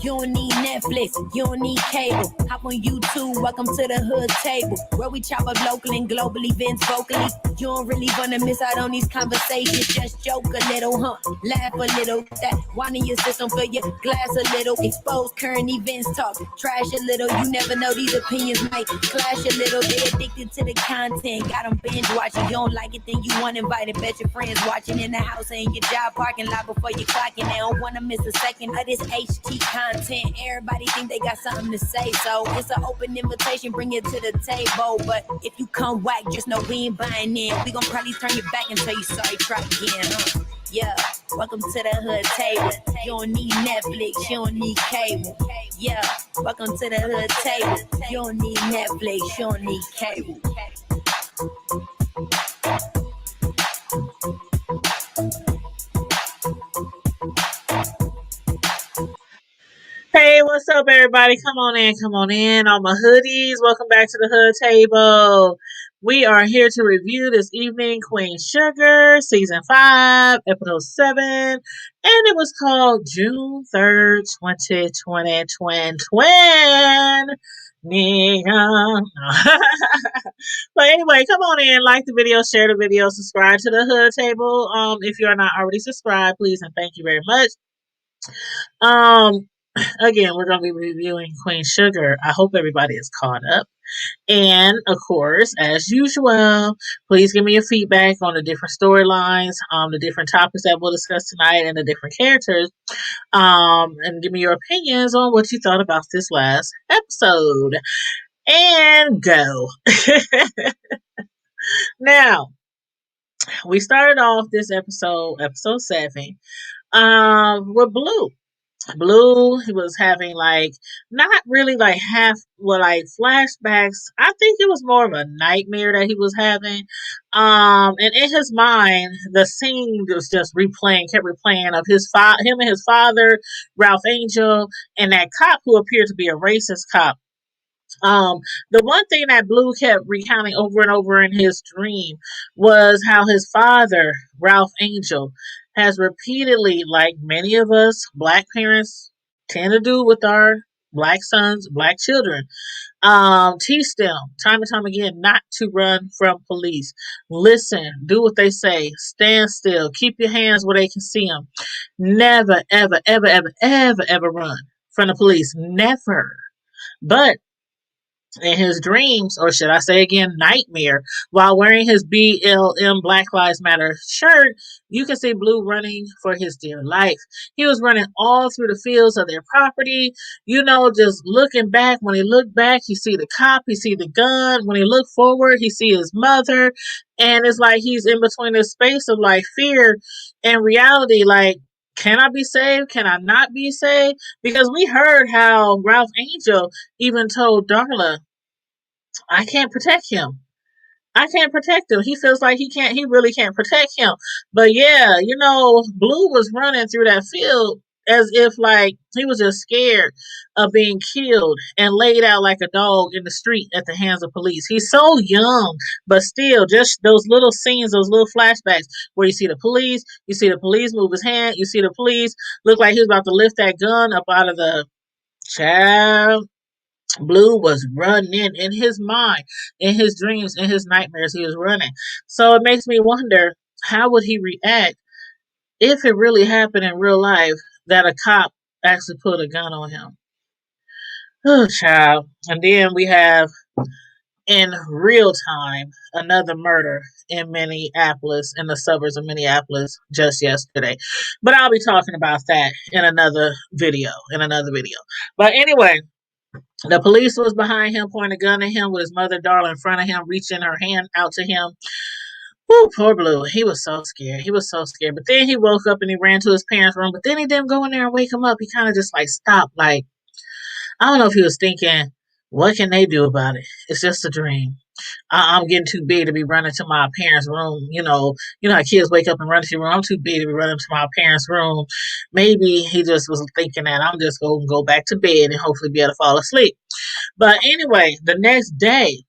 You don't need Netflix, you don't need cable. Hop on YouTube, welcome to the hood table, where we chop up local and global events vocally. You don't really wanna miss out on these conversations. Just joke a little, laugh a little. That wine in your system, fill your glass a little. Expose current events, talk trash a little. You never know, these opinions might clash a little. They addicted to the content, got them binge watching. You don't like it, then you want invited. Bet your friends watching in the house and in your job parking lot before you clocking. They don't wanna miss a second of this HT content. Everybody think they got something to say, so it's an open invitation, bring it to the table. But if you come whack, just know we ain't buying in. We gon' probably turn your back and tell you sorry, try again, Yeah, welcome to the hood table. You don't need Netflix, you don't need cable. Yeah, welcome to the hood table. You don't need Netflix, you don't need cable. Hey, what's up, everybody? Come on in. All my hoodies. Welcome back to the Hood Table. We are here to review this evening Queen Sugar, Season 5, Episode 7, and it was called June 3rd, 2020, twin. Nigga. But anyway, come on in, like the video, share the video, subscribe to the Hood Table. If you are not already subscribed, please and thank you very much. Again, we're going to be reviewing Queen Sugar. I hope everybody is caught up. And, of course, as usual, please give me your feedback on the different storylines, the different topics that we'll discuss tonight, and the different characters. And give me your opinions on what you thought about this last episode. And go. Now, we started off this episode 7, with Blue. Blue, he was having not really flashbacks. I think it was more of a nightmare that he was having. And in his mind, the scene was just kept replaying of him and his father, Ralph Angel, and that cop who appeared to be a racist cop. The one thing that Blue kept recounting over and over in his dream was how his father, Ralph Angel, has repeatedly, like many of us black parents tend to do with our black sons, black children, teach them time and time again not to run from police. Listen, do what they say, stand still, keep your hands where they can see them. Never, ever, ever, ever, ever, ever run from the police. Never. But in his dreams, or should I say again, nightmare, while wearing his BLM Black Lives Matter shirt, you can see Blue running for his dear life. He was running all through the fields of their property, just looking back. When he looked back, he see the cop, he see the gun. When he looked forward, he see his mother. And it's like he's in between this space of fear and reality, can I be saved? Can I not be saved? Because we heard how Ralph Angel even told Darla, I can't protect him. I can't protect him. He feels like he really can't protect him. But yeah, Blue was running through that field as if he was just scared of being killed and laid out like a dog in the street at the hands of police. He's so young, but still, just those little scenes, those little flashbacks where you see the police move his hand, you see the police look like he was about to lift that gun up out of the child. Blue was running in his mind, in his dreams, in his nightmares. He was running. So it makes me wonder, how would he react if it really happened in real life that a cop actually put a gun on him? Oh, child. And then we have, in real time, another murder in Minneapolis, in the suburbs of Minneapolis, just yesterday. But I'll be talking about that in another video. But anyway, the police was behind him, pointing a gun at him, with his mother, Darla, in front of him, reaching her hand out to him. Whew, poor Blue. He was so scared. But then he woke up and he ran to his parents' room. But then he didn't go in there and wake him up. He kind of just stopped. I don't know if he was thinking, what can they do about it? It's just a dream. I'm getting too big to be running to my parents' room. You know how kids wake up and run to your room. I'm too big to be running to my parents' room. Maybe he just was thinking that I'm just going to go back to bed and hopefully be able to fall asleep. But anyway, the next day,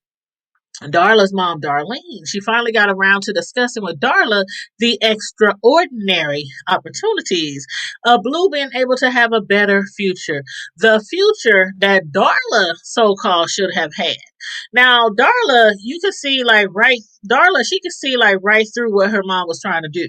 Darla's mom, Darlene, she finally got around to discussing with Darla the extraordinary opportunities of Blue being able to have a better future. The future that Darla, so called, should have had. Now, Darla, you could see like right, Darla, she could see like right through what her mom was trying to do.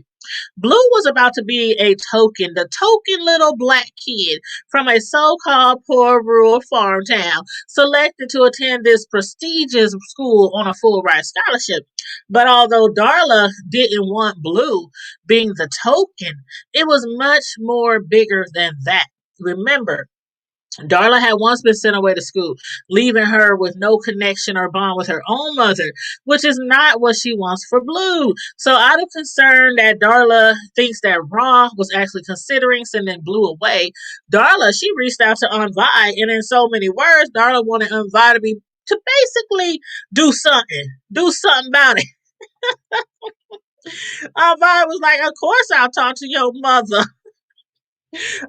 Blue was about to be the token little black kid from a so called poor rural farm town, selected to attend this prestigious school on a full ride scholarship. But although Darla didn't want Blue being the token, it was much more bigger than that. Remember, Darla had once been sent away to school, leaving her with no connection or bond with her own mother, which is not what she wants for Blue. So, out of concern that Darla thinks that Raw was actually considering sending Blue away, Darla, she reached out to Aunt Vi, and in so many words, Darla wanted Aunt Vi to basically do something about it. Aunt Vi was like, "Of course I'll talk to your mother."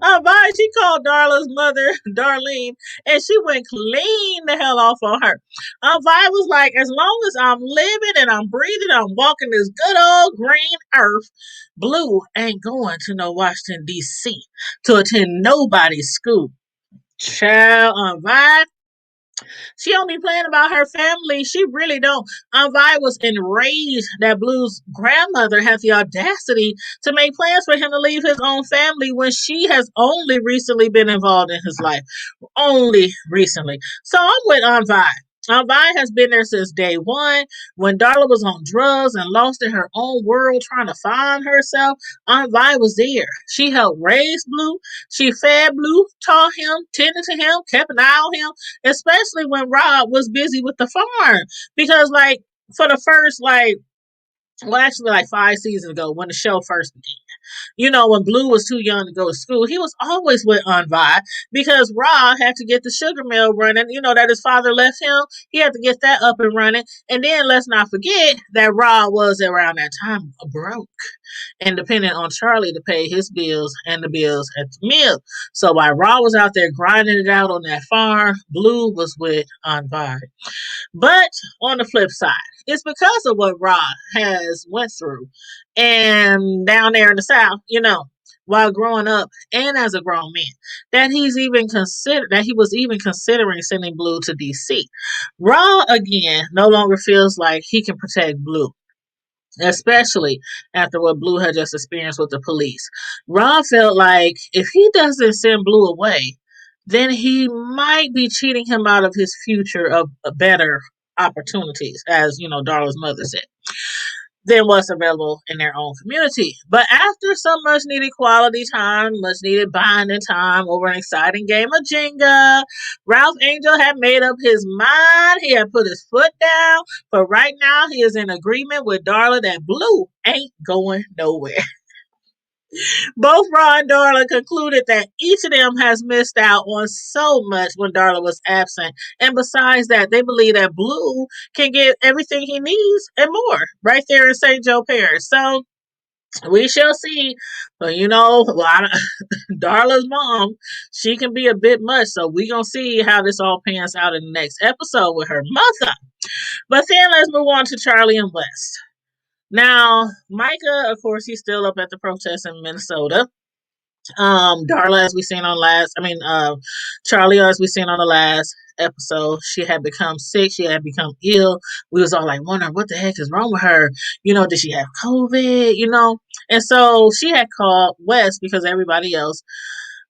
Vi, she called Darla's mother, Darlene, and she went clean the hell off on her. Vi was like, as long as I'm living and I'm breathing, I'm walking this good old green earth, Blue ain't going to no Washington, D.C. to attend nobody's school. Child, Vi, she don't be playing about her family. She really don't. Vi was enraged that Blue's grandmother had the audacity to make plans for him to leave his own family when she has only recently been involved in his life. Only recently. So I'm with Aunt Vi. Aunt Vi has been there since day one. When Darla was on drugs and lost in her own world trying to find herself, Aunt Vi was there. She helped raise Blue. She fed Blue, taught him, tended to him, kept an eye on him, especially when Rob was busy with the farm. Because, like, for the first, like, well, actually, like 5 seasons ago, when the show first began, when Blue was too young to go to school, he was always with Aunt Vi because Ra had to get the sugar mill running, that his father left him. He had to get that up and running. And then let's not forget that Ra was around that time broke and dependent on Charlie to pay his bills and the bills at the mill. So while Ra was out there grinding it out on that farm, Blue was with Aunt Vi. But on the flip side, it's because of what Rod has went through and down there in the South, while growing up and as a grown man, that he was even considering sending Blue to DC. Rod again no longer feels like he can protect Blue, especially after what Blue had just experienced with the police. Ron felt like if he doesn't send Blue away, then he might be cheating him out of his future of better opportunities, as Darla's mother said, than what's available in their own community. But after some much needed quality time, much needed bonding time over an exciting game of Jenga, Ralph Angel had made up his mind. He had put his foot down. But right now, he is in agreement with Darla that Blue ain't going nowhere. Both Raw and Darla concluded that each of them has missed out on so much when Darla was absent. And besides that, they believe that Blue can get everything he needs and more right there in St. Joe Parish. So we shall see. But Darla's mom, she can be a bit much. So we gonna see how this all pans out in the next episode with her mother. But then let's move on to Charlie and West. Now, Micah, of course, he's still up at the protest in Minnesota. Darla, as we seen on Charlie, as we seen on the last episode, she had become sick. She had become ill. We was all like wondering what the heck is wrong with her. Did she have COVID? And so she had called West because everybody else,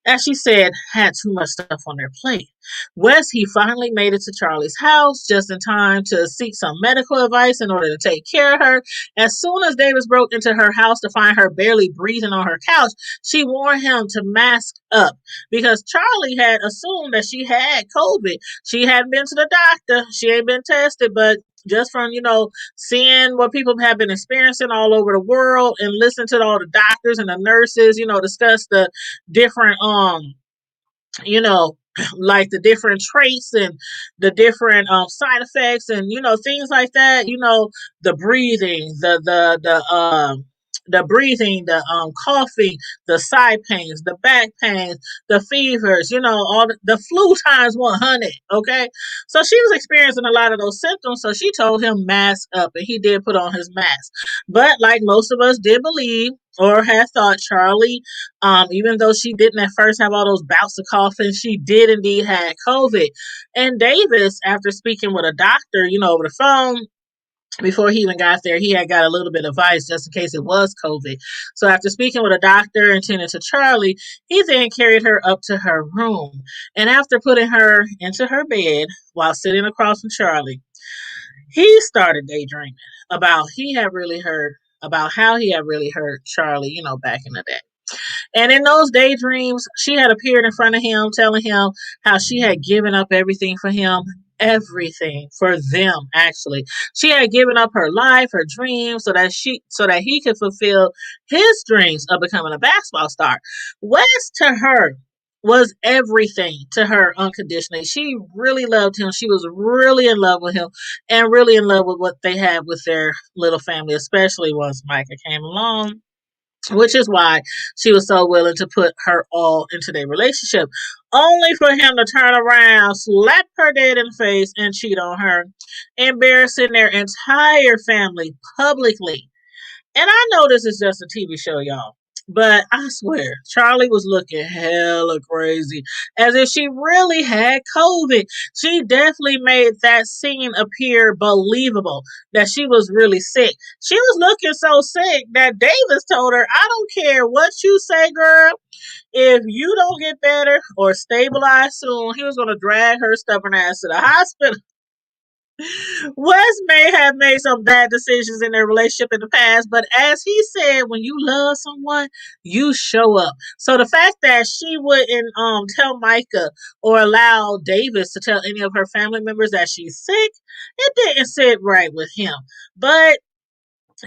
as she said, had too much stuff on their plate. Wes, he finally made it to Charlie's house just in time to seek some medical advice in order to take care of her. As soon as Davis broke into her house to find her barely breathing on her couch, she warned him to mask up because Charlie had assumed that she had COVID. She hadn't been to the doctor. She ain't been tested, but just from seeing what people have been experiencing all over the world and listening to all the doctors and the nurses discuss the different you know like the different traits and the different side effects and things like that, the breathing, the the breathing, the coughing, the side pains, the back pains, the fevers, all the flu times 100. Okay, so she was experiencing a lot of those symptoms. So she told him mask up, and he did put on his mask. But like most of us did believe or had thought, Charlie, even though she didn't at first have all those bouts of coughing, she did indeed had COVID. And Davis, after speaking with a doctor, over the phone, before he even got there, he had got a little bit of advice just in case it was COVID. So after speaking with a doctor and tending to Charlie, he then carried her up to her room. And after putting her into her bed while sitting across from Charlie, he started daydreaming about how he had really hurt Charlie, back in the day. And in those daydreams, she had appeared in front of him, telling him how she had given up everything for him, everything for them. Actually, she had given up her life, her dreams, so that he could fulfill his dreams of becoming a basketball star. West to her was everything to her unconditionally. She really loved him. She was really in love with him and really in love with what they had with their little family, especially once Micah came along, which is why she was so willing to put her all into their relationship, only for him to turn around, slap her dead in the face, and cheat on her, embarrassing their entire family publicly. And I know this is just a TV show, y'all. But I swear, Charlie was looking hella crazy, as if she really had COVID. She definitely made that scene appear believable, that she was really sick. She was looking so sick that Davis told her, I don't care what you say, girl. If you don't get better or stabilize soon, he was going to drag her stubborn ass to the hospital. Wes may have made some bad decisions in their relationship in the past, but as he said, when you love someone, you show up. So the fact that she wouldn't tell Micah or allow Davis to tell any of her family members that she's sick, it didn't sit right with him. But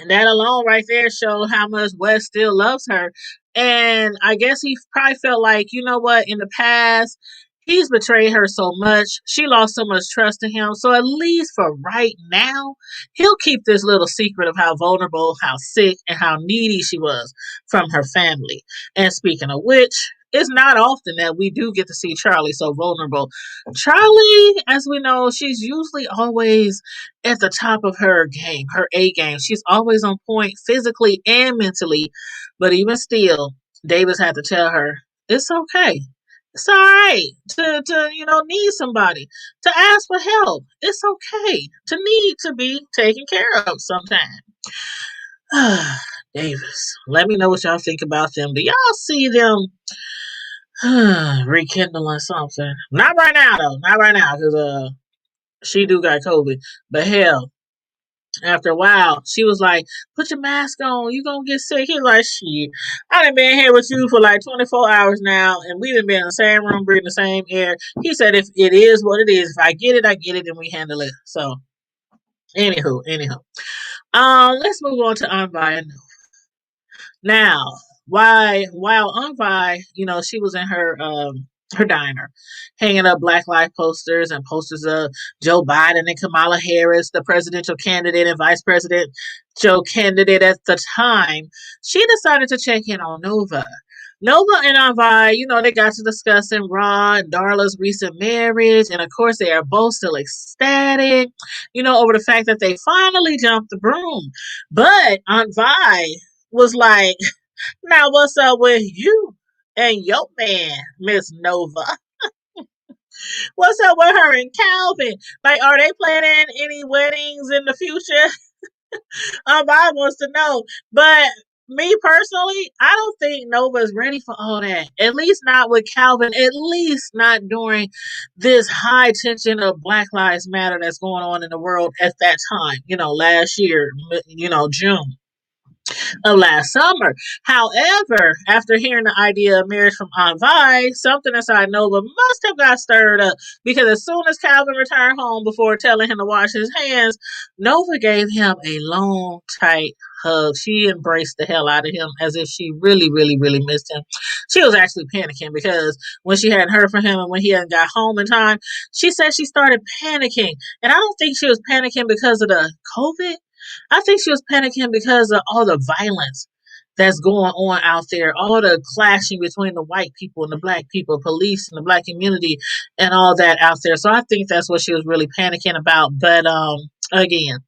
that alone right there showed how much Wes still loves her. And I guess he probably felt like, you know what, in the past, he's betrayed her so much. She lost so much trust in him. So at least for right now, he'll keep this little secret of how vulnerable, how sick, and how needy she was from her family. And speaking of which, it's not often that we do get to see Charlie so vulnerable. Charlie, as we know, she's usually always at the top of her game, her A game. She's always on point physically and mentally. But even still, Davis had to tell her, it's okay. It's all right to need somebody, to ask for help. It's okay to need to be taken care of sometime. Davis, let me know what y'all think about them. Do y'all see them rekindling something? Not right now though. Not right now because she do got COVID. But hell, after a while, she was like, put your mask on, you gonna get sick. He was like, shit, I done been here with you for like 24 hours now, and we done been in the same room, breathing the same air. He said, if it is what it is, if I get it, and we handle it. So, anywho. Let's move on to Anvi. Now, while Unvi, she was in her diner, hanging up Black Lives posters and posters of Joe Biden and Kamala Harris, the presidential candidate and vice president Joe candidate at the time, she decided to check in on Nova. Nova and Anvi, they got to discussing Raw and Darla's recent marriage, and of course they are both still ecstatic, over the fact that they finally jumped the broom. But Anvi was like, now what's up with you and your man, Miss Nova? What's up with her and Calvin? Like, are they planning any weddings in the future? I wants to know. But me personally, I don't think Nova's ready for all that. At least not with Calvin. At least not during this high tension of Black Lives Matter that's going on in the world at that time. Last year, June of last summer. However, after hearing the idea of marriage from Aunt Vi, something inside Nova must have got stirred up, because as soon as Calvin returned home before telling him to wash his hands, Nova gave him a long, tight hug. She embraced the hell out of him as if she really, really, really missed him. She was actually panicking because when she hadn't heard from him and when he hadn't got home in time, she said she started panicking. And I don't think she was panicking because of the COVID. I think she was panicking because of all the violence that's going on out there, all the clashing between the white people and the black people, police and the black community, and all that out there. So I think that's what she was really panicking about. But again,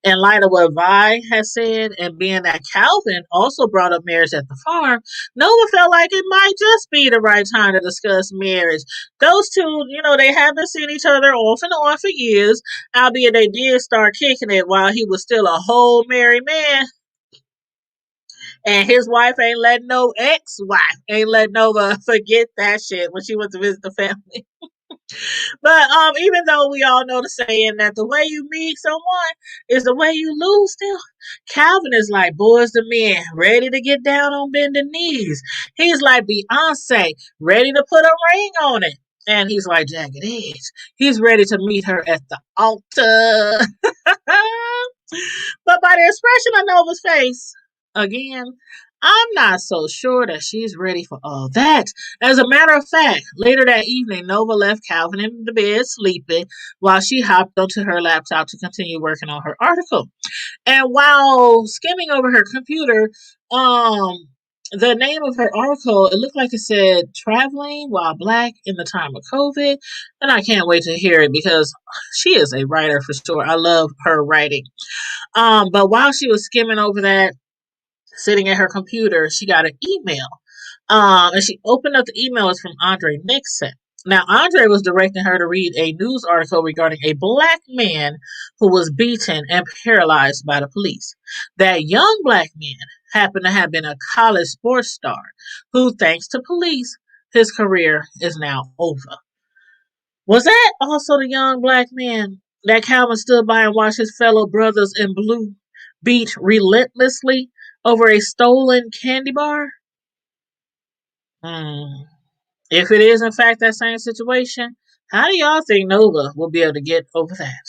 in light of what Vi has said, and being that Calvin also brought up marriage at the farm, Nova felt like it might just be the right time to discuss marriage. Those two, they haven't seen each other off and on for years, albeit they did start kicking it while he was still a whole married man. And his wife ain't letting no ex-wife ain't letting Nova forget that shit when she went to visit the family. But even though we all know the saying that the way you meet someone is the way you lose them, Calvin is like boys to men, ready to get down on bending knees. He's like Beyonce, ready to put a ring on it. And he's like Jagged Edge. He's ready to meet her at the altar. But by the expression on Nova's face, again, I'm not so sure that she's ready for all that. As a matter of fact, later that evening, Nova left Calvin in the bed sleeping while she hopped onto her laptop to continue working on her article. And while skimming over her computer, the name of her article, it looked like it said Traveling While Black in the Time of COVID. And I can't wait to hear it because she is a writer for sure. I love her writing. But while she was skimming over that, sitting at her computer, she got an email. And she opened up the email. It's from Andre Nixon. Now, Andre was directing her to read a news article regarding a black man who was beaten and paralyzed by the police. That young black man happened to have been a college sports star who, thanks to police, his career is now over. Was that also the young black man that Calvin stood by and watched his fellow brothers in blue beat relentlessly over a stolen candy bar? Hmm. If it is in fact that same situation, how do y'all think Nova will be able to get over that?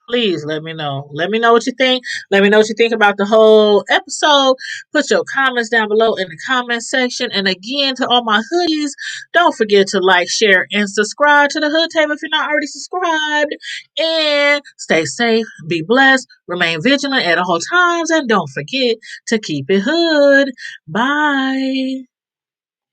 Please let me know. Let me know what you think. Let me know what you think about the whole episode. Put your comments down below in the comment section. And again, to all my hoodies, don't forget to like, share, and subscribe to the Hood Table if you're not already subscribed. And stay safe, be blessed, remain vigilant at all times, and don't forget to keep it hood. Bye.